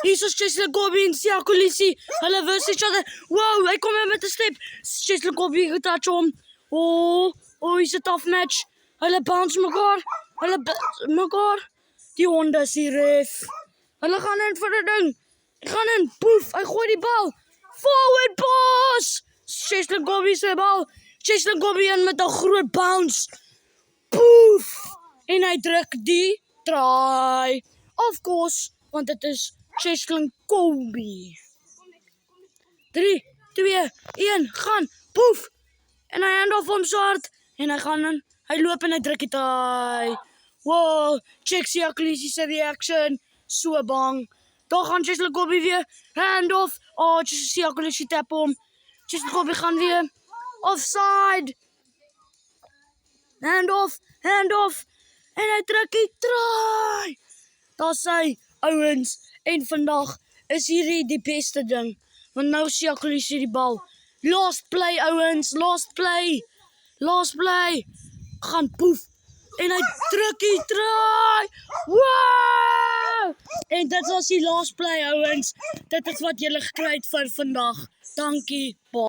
Hier is Chesley Kobe en Siya Kolisi. Hulle versus each other. Wow, hy kom in met 'n step. Chesley Kobe getouch hom. Oh, is 'n tough match. Hulle bounce mekaar. Mekaar. Die honde is die ref. Hulle gaan in vir 'n ding. Hy gaan in. Poef, hy gooi die bal. Forward pass. Chesley Kobe se bal. Chesley Kobe in met 'n groot bounce. Poef. En hy druk die try. Of course, want dit is Chesley Kobe. 3, 2, 1, gaan. Poef. En hy handoff hom so hard. En hy gaan in. Hy loop en hy druk die try. Wow, check Siya Kolisi se reaction. So bang. Daar gaan Chesley Kobe weer. Handoff. Oh, Siya Kolisi tap hom. Chesley Kobe gaan weer. Offside. Handoff. En hy druk die try. Daar sê ouens. En vandag is hierdie die beste ding. Want nou Siya Kolisi die bal. Last play ouens. Last play. Gaan poef. En hy druk die try. Wow! En dit was die last play ouens. Dit is wat julle gekry het vir vandag. Dankie.